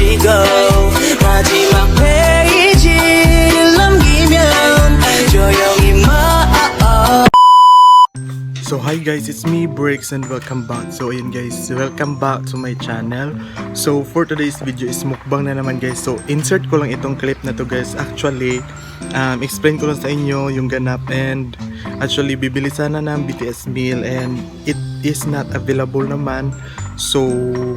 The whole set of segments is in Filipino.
펼치고 마지막 페이지를 넘기면 조용히 So hi guys, it's me Brix and welcome back. So ayun guys, welcome back to my channel. So for today's video is mukbang na naman guys. So insert ko lang itong clip na to guys. Actually, explain ko lang sa inyo yung ganap, and actually bibili sana ng BTS meal and it is not available naman. So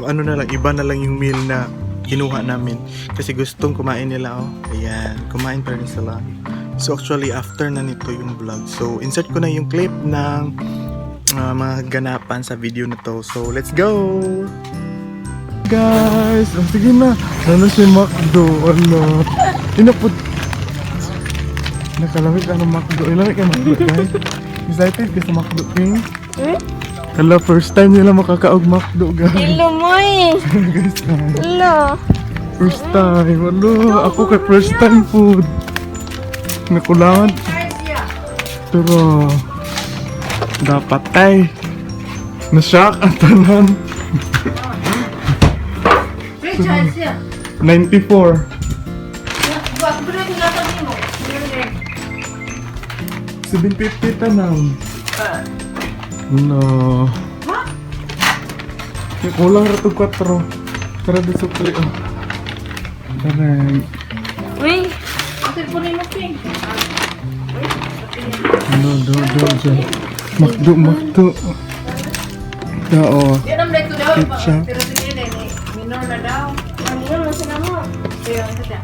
ano na lang, iba na lang yung meal na kinuha namin kasi gustong kumain nila. Ayan, kumain pa rin sila. So actually after na nito yung vlog. So insert ko na yung clip ng mga ganapan sa video na to. So let's go guys. Sige na, si Mcdo. Ano, inapod nakalamig ka ng Mcdo. Ilamig ka Mcdo guys. Excited ka sa Mcdo King? Kala first time nila makakaog Mcdo guys. Hello moy. Guys, Hello. first time. Wala, ako kay first time food. Nakulangan. Pero dapat ay na-shock ang tanan. 94. 750 tanang. No. Kulang rato 4. Tara di sukli. Taray. Uy, teleponin mo King. Do. Mcdo. Dao. Yan ang break to daw. Ketchup. Pero sige din, minor na daw. Minor na sila mo. Pero ano siya?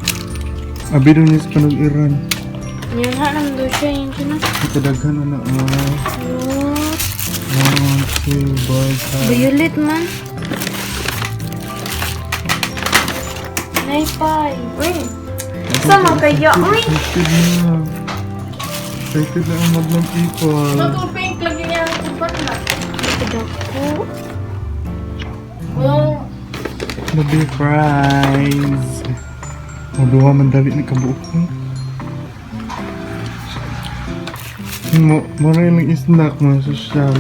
Abi doon yung panag-iran. Yan ha, nandun siya yung sina. Kadaghan na. 1, 2, bye. Violet man. Naipay. Uy. Sama kaya. Uy. Excited na ang mag ng people. Matupink lagi niya ang kubat na. Ako. Oh. Nabi fries. Maduha man dali ni kabuok. Mura yung snack, mga social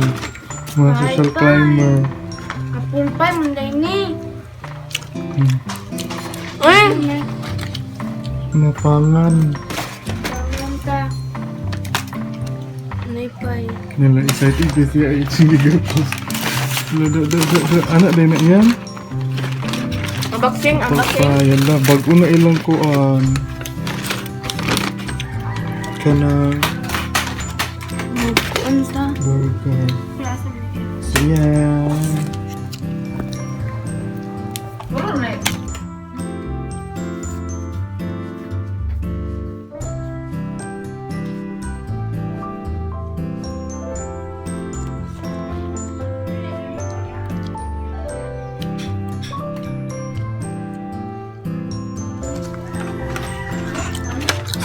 climber. Apple pie, manday ni. Uy. Napangan. Tangan ka. Naipay. Nila excited kasi ay chinigatos. Anak din na yan. Unboxing. Yan na, bago na ilang kuan. Kana Magkuan sa. burger. So yan.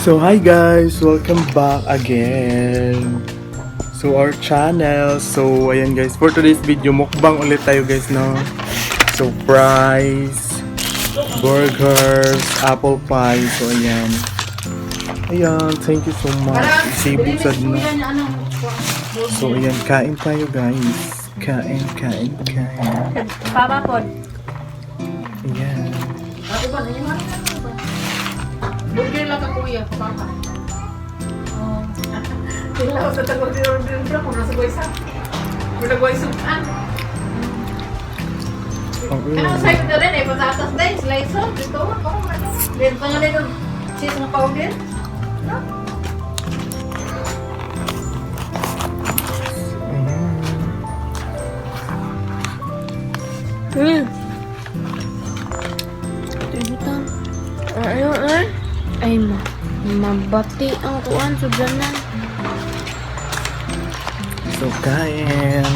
So hi guys, welcome back again. So our channel. So ayan guys, for today's video mukbang ulit tayo guys, no. So fries, burgers, apple pie. So ayan. Ayan, thank you so much. Isibog sad na. So ayan, kain tayo guys. Kain. Papa pod. Ayan. Burger lang ka kuya, papa. Oh. Kailangan sa Tagalog din kung nasa goysa. Kung nag-goysa. Ano sa'yo ito rin eh, patatas din, slice off. Ito, din pa nga rin yung cheese na powder. No? Ayun eh. Ay mabati ang kuan sa dyanan. So kain.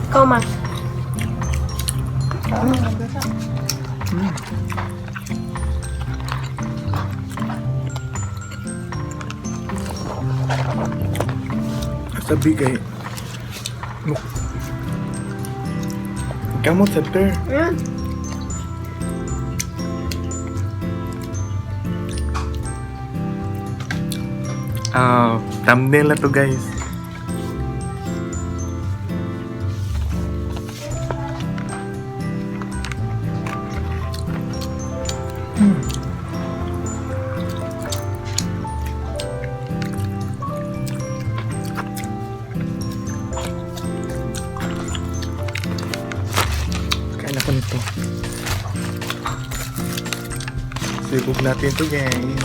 Ikaw ma. Sabi kay Kamot sa per. Ayan. thumbnail na to guys. Kain ako nito. Sibog natin to guys.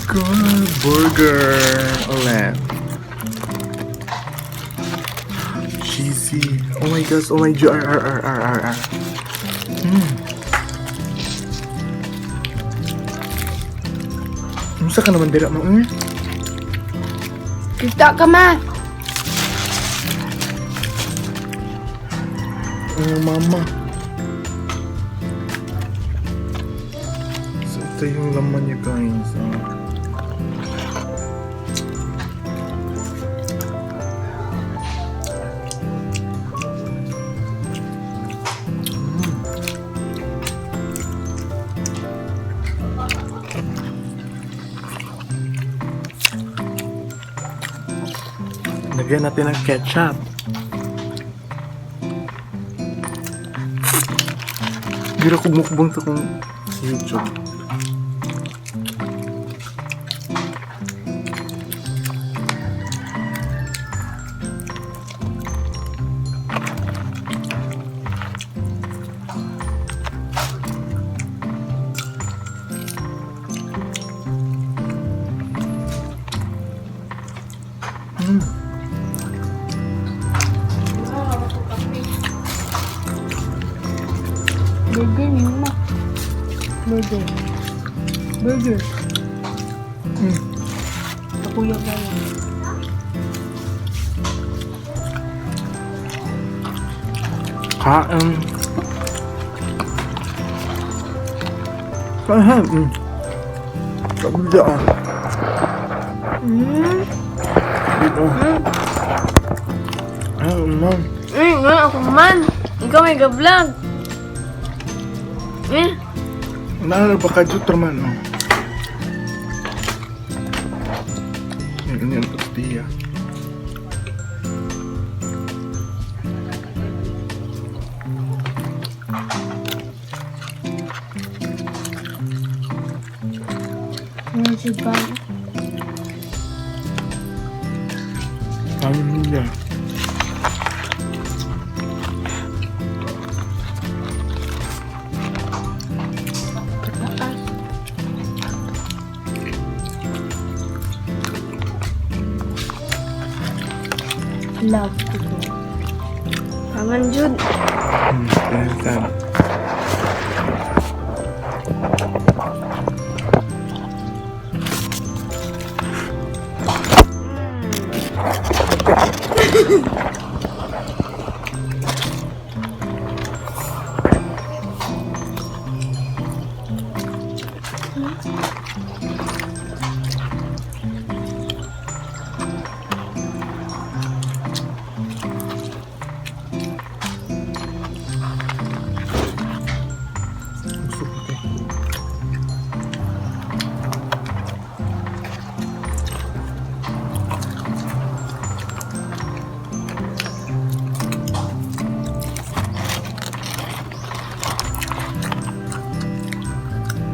God, burger ulit. Cheesy. Oh my gosh, oh my god. Musta ka naman dira mo? Kita ka ma. Oh mama. So ito yung laman niya guys. Lagyan natin ng ketchup. Gira ko mukbang sa kong YouTube. Burger niyo ma. Burger. Burger. Takuya ba yan? Kain. Kain. Kabila ah. Dito. Man. Nga ako man. Ikaw may ga-vlog. Naalala ba ka dito man, no? Yan, tortilla. Ano si Bang? Kami nila. Love ko to. Pangan jud. Yan.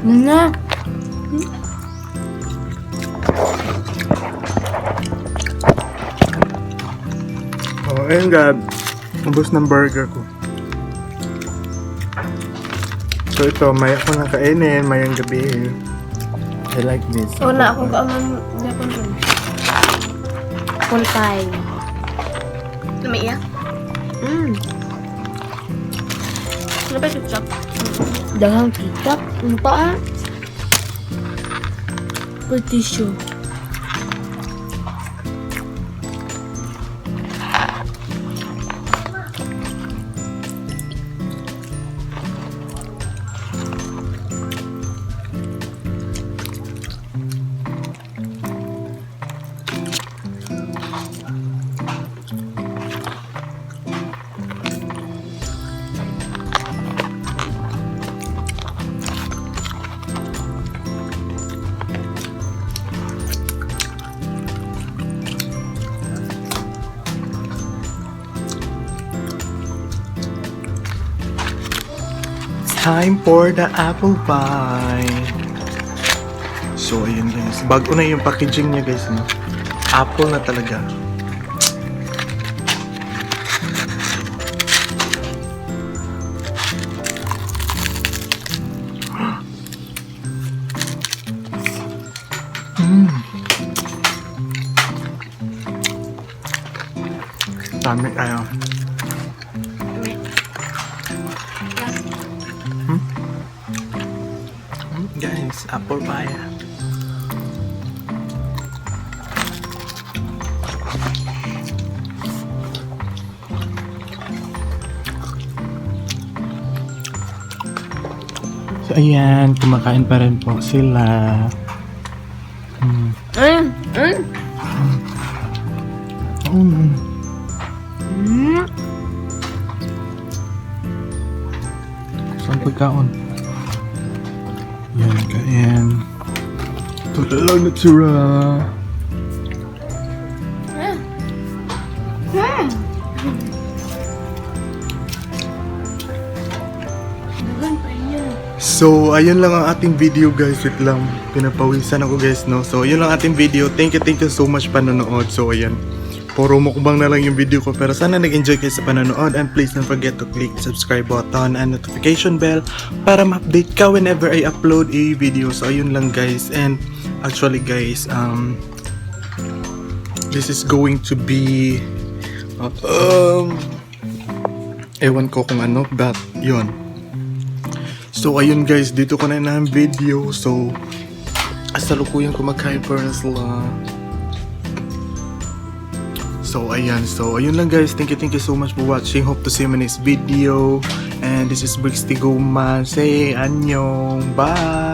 Na. Oh, ayun God. Ubus ng burger ko. So ito, may ako nang kainin, may ang gabi. I like this. Wala ako kaaman Japan rin. Full time. Lumaiya? Ano ba yung ketchup? Daghang kitap. Ano pa ah? Tissue. Time for the apple pie. So, ayun guys. Bago na yung packaging niya guys. No? Apple na talaga. Dami kayo. Guys, apple pie. So ayan, kumakain pa rin po sila. Saan pagkaon? Yan, kain. Ito lang natura. So, ayun lang ang ating video guys. Wait lang, pinapawisan ako guys, no? So, ayun lang ating video. Thank you so much panonood. So, ayan. Puro mukbang na lang yung video ko. Pero sana nag-enjoy kayo sa panonood. And please don't forget to click the subscribe button and notification bell para ma-update ka whenever I upload a video. So, ayun lang guys. And actually guys, this is going to be ewan ko kung ano, but yun. So, ayun guys, dito ko na ang video. So, asalukuyang kumakain para sila. So, ayan. So, ayun lang guys. Thank you so much for watching. Hope to see you in my next video. And this is Brix Tiguman. Say, annyeong. Bye!